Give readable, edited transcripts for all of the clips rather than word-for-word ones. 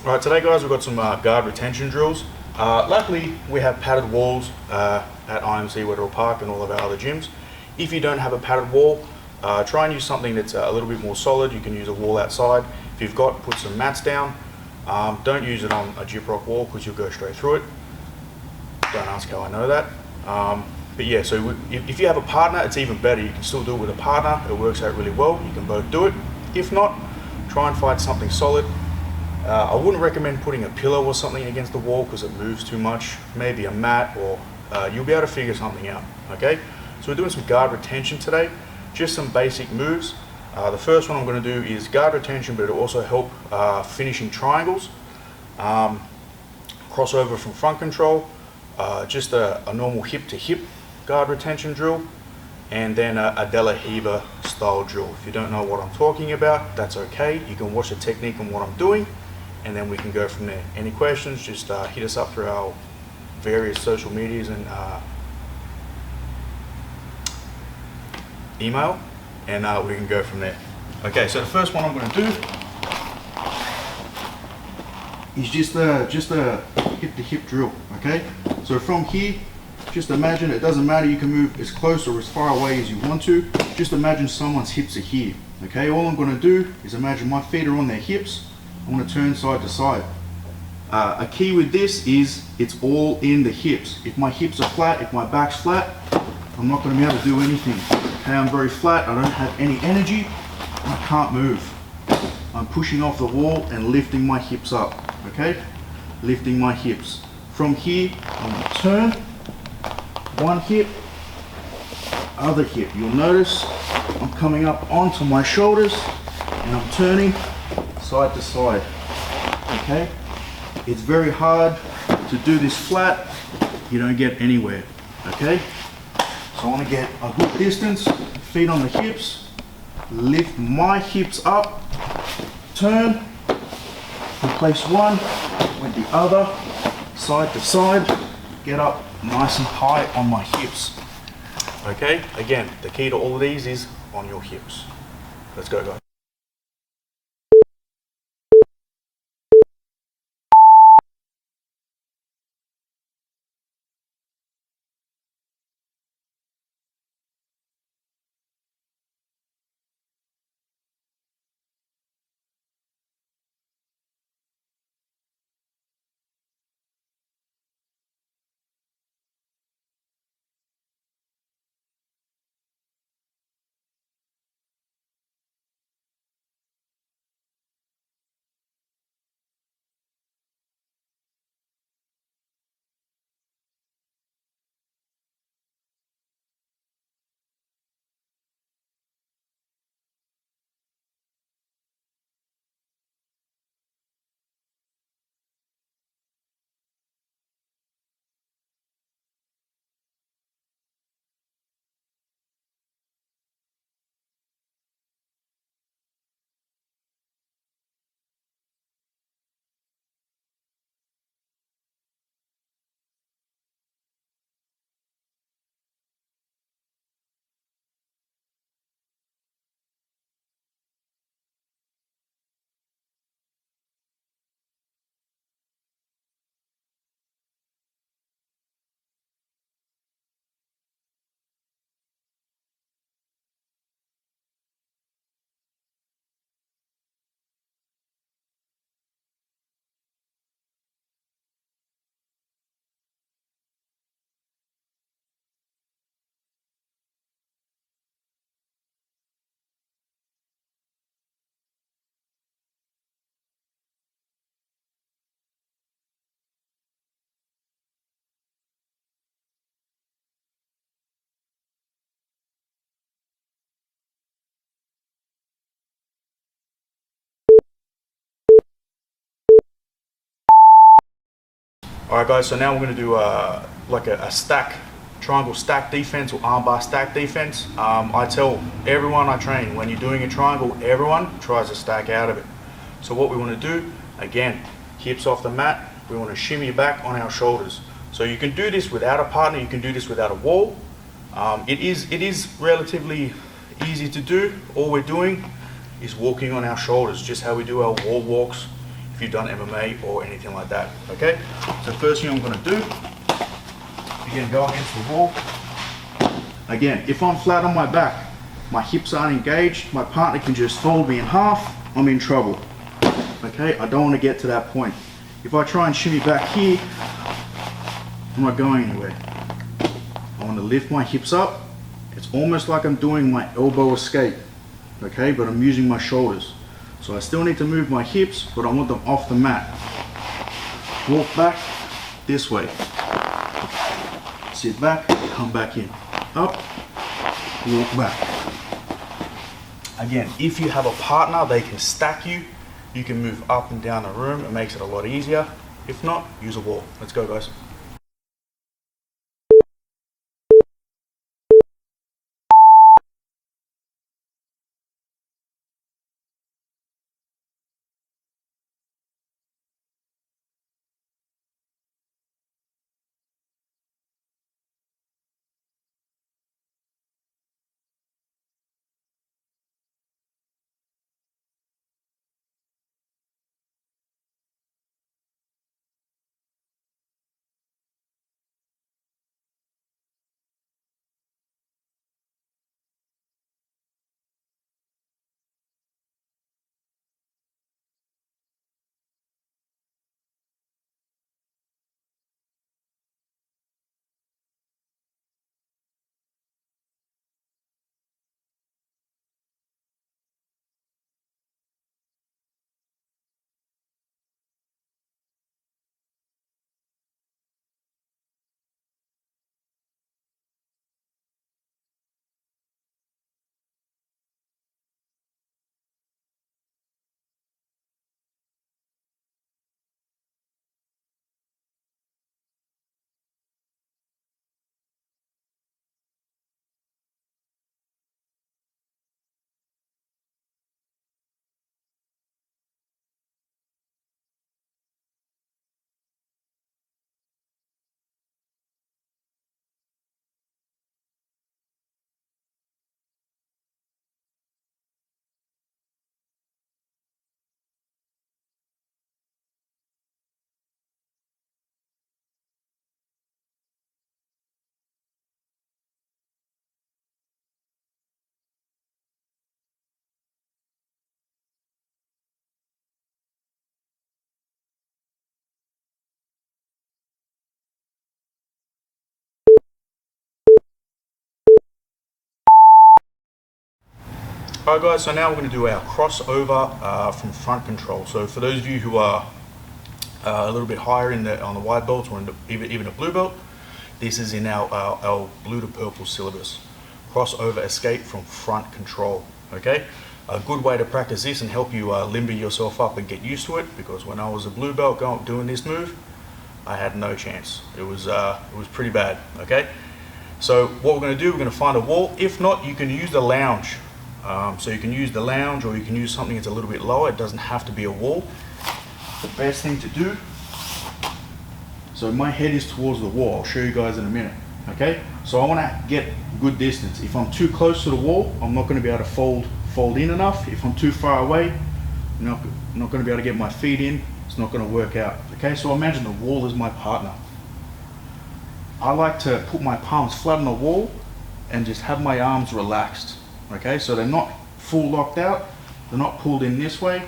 Alright, today guys we've got some guard retention drills. Luckily we have padded walls at IMC Wetherill Park and all of our other gyms. If you don't have a padded wall, try and use something that's a little bit more solid. You can use a wall outside. If you've got, put some mats down. Don't use it on a gyprock wall because you'll go straight through it. Don't ask how I know that. But yeah, so if you have a partner, it's even better. You can still do it with a partner. It works out really well. You can both do it. If not, try and find something solid. I wouldn't recommend putting a pillow or something against the wall because it moves too much. Maybe a mat, or you'll be able to figure something out. Okay, so we're doing some guard retention today. Just some basic moves. The first one I'm going to do is guard retention, but it'll also help finishing triangles. Crossover from front control. Just a normal hip to hip guard retention drill, and then a De La Riva style drill. If you don't know what I'm talking about, that's okay. You can watch the technique and what I'm doing, and then we can go from there. Any questions, just hit us up through our various social medias and email, and we can go from there. Okay, so the first one I'm going to do is just a hip to hip drill. Okay, so from here, just imagine, it doesn't matter, you can move as close or as far away as you want to. Just imagine someone's hips are here. Okay, all I'm going to do is imagine my feet are on their hips. I'm going to turn side to side. A key with this is it's all in the hips. If my hips are flat, if my back's flat, I'm not going to be able to do anything. Okay, I'm very flat, I don't have any energy, I can't move. I'm pushing off the wall and lifting my hips up. Okay, lifting my hips. From here, I'm going to turn, one hip, other hip. You'll notice I'm coming up onto my shoulders and I'm turning side to side. Okay, it's very hard to do this flat. You don't get anywhere. Okay, so I want to get a good distance, feet on the hips, lift my hips up, turn, replace one with the other, side to side, get up nice and high on my hips. Okay, again, the key to all of these is on your hips. Let's go, guys. Alright guys, so now we're going to do like a stack, triangle stack defense or armbar stack defense. I tell everyone I train, when you're doing a triangle, everyone tries to stack out of it. So what we want to do, again, hips off the mat, we want to shimmy back on our shoulders. So you can do this without a partner, you can do this without a wall. It is relatively easy to do. All we're doing is walking on our shoulders, just how we do our wall walks if you've done MMA or anything like that, okay? So first thing I'm gonna do, again, go against the wall. Again, if I'm flat on my back, my hips aren't engaged, my partner can just fold me in half, I'm in trouble, okay? I don't wanna get to that point. If I try and shimmy back here, I'm not going anywhere. I wanna lift my hips up. It's almost like I'm doing my elbow escape, okay? But I'm using my shoulders. So I still need to move my hips, but I want them off the mat. Walk back this way. Sit back, come back in. Up, walk back. Again, if you have a partner, they can stack you. You can move up and down the room. It makes it a lot easier. If not, use a wall. Let's go, guys. Alright guys, so now we're going to do our crossover from front control. So for those of you who are a little bit higher on the white belts or even a blue belt, this is in our blue to purple syllabus. Crossover escape from front control, okay? A good way to practice this and help you limber yourself up and get used to it, because when I was a blue belt doing this move, I had no chance. It was pretty bad, okay? So what we're going to do, we're going to find a wall. If not, you can use the lounge. So you can use the lounge, or you can use something that's a little bit lower. It doesn't have to be a wall. The best thing to do, so my head is towards the wall. I'll show you guys in a minute, okay? So I want to get good distance. If I'm too close to the wall, I'm not going to be able to fold in enough. If I'm too far away, I'm not going to be able to get my feet in. It's not going to work out, okay? So imagine the wall is my partner. I like to put my palms flat on the wall and just have my arms relaxed. Okay, so they're not full locked out, they're not pulled in this way.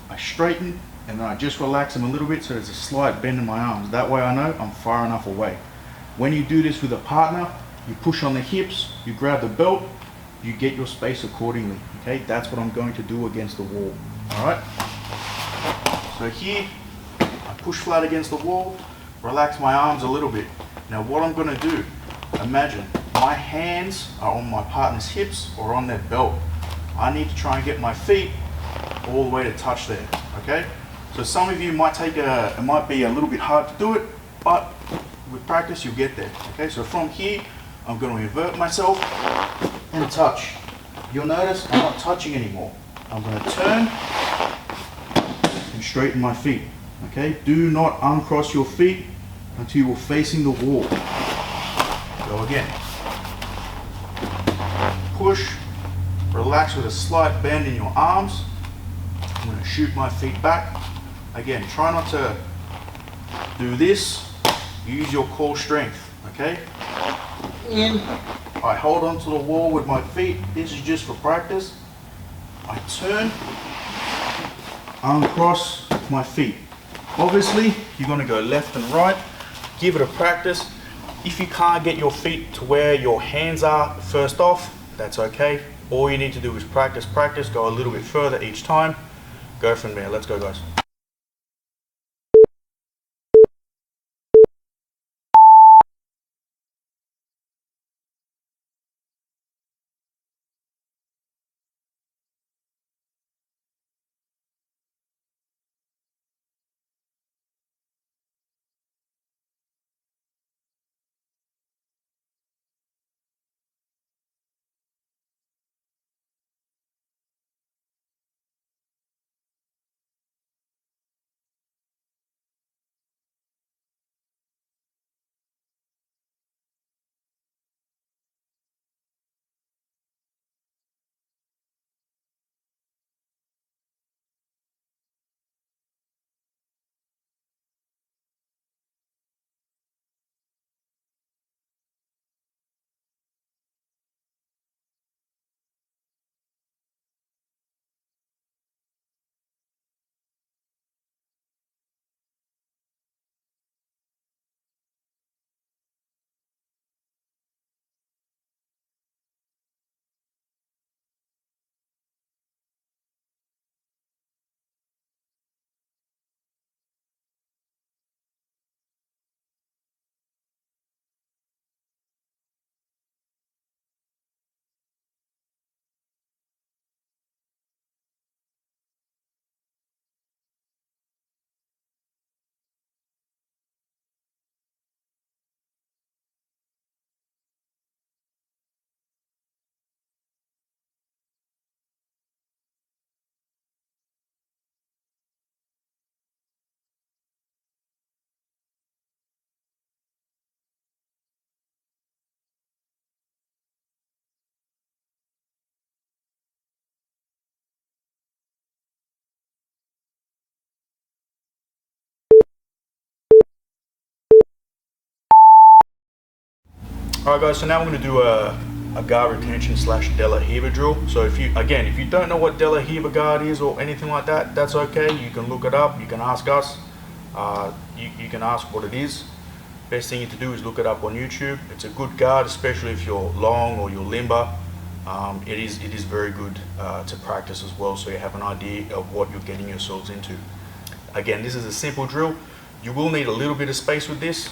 I straighten and then I just relax them a little bit so there's a slight bend in my arms. That way I know I'm far enough away. When you do this with a partner, you push on the hips, you grab the belt, you get your space accordingly. Okay, that's what I'm going to do against the wall. Alright, so here I push flat against the wall, relax my arms a little bit. Now what I'm going to do, imagine my hands are on my partner's hips or on their belt. I need to try and get my feet all the way to touch there, okay? So some of you might it might be a little bit hard to do it, but with practice you'll get there, okay? So from here, I'm going to invert myself and touch. You'll notice I'm not touching anymore. I'm going to turn and straighten my feet, okay? Do not uncross your feet until you're facing the wall. Go again. Push, relax with a slight bend in your arms. I'm going to shoot my feet back again, try not to do this. Use your core strength, okay? In, I hold onto the wall with my feet. This is just for practice. I turn, uncross my feet. Obviously, you're going to go left and right. Give it a practice. If you can't get your feet to where your hands are first off, that's okay. All you need to do is practice, practice, go a little bit further each time. Go from there. Let's go, guys. Alright guys, so now we're going to do a guard retention / De La Riva drill. So if you don't know what De La Riva guard is or anything like that, that's okay. You can look it up, you can ask us, you can ask what it is. Best thing to do is look it up on YouTube. It's a good guard, especially if you're long or you're limber. It is very good to practice as well, so you have an idea of what you're getting yourselves into. Again, this is a simple drill. You will need a little bit of space with this.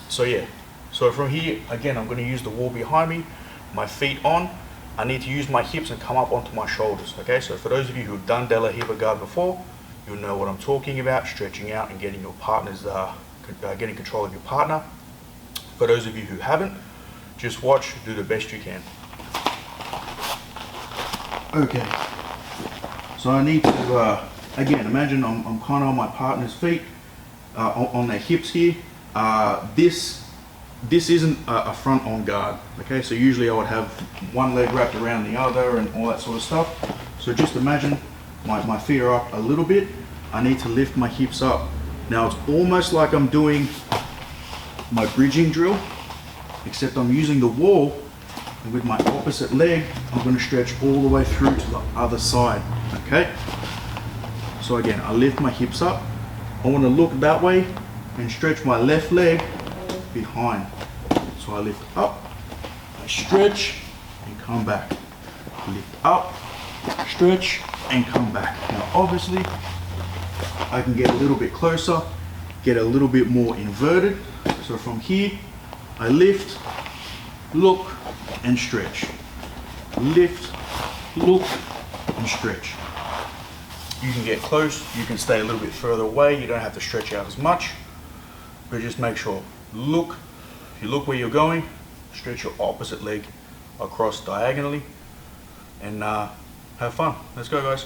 So yeah. So from here, again, I'm going to use the wall behind me, my feet on. I need to use my hips and come up onto my shoulders, okay? So for those of you who have done De La Riva guard before, you'll know what I'm talking about, stretching out and getting your partner's, getting control of your partner. For those of you who haven't, just watch, do the best you can. Okay, so I need to, again, imagine I'm kind of on my partner's feet, on their hips here. This isn't a front on guard, okay? So usually I would have one leg wrapped around the other and all that sort of stuff. So just imagine my feet are up a little bit. I need to lift my hips up. Now it's almost like I'm doing my bridging drill, except I'm using the wall, and with my opposite leg, I'm going to stretch all the way through to the other side, okay? So again, I lift my hips up. I want to look that way and stretch my left leg behind. So I lift up, I stretch and come back. Lift up, stretch and come back. Now obviously I can get a little bit closer, get a little bit more inverted. So from here I lift, look and stretch. Lift, look and stretch. You can get close, you can stay a little bit further away, you don't have to stretch out as much, but just make sure, look, if you look where you're going, stretch your opposite leg across diagonally and have fun. Let's go guys.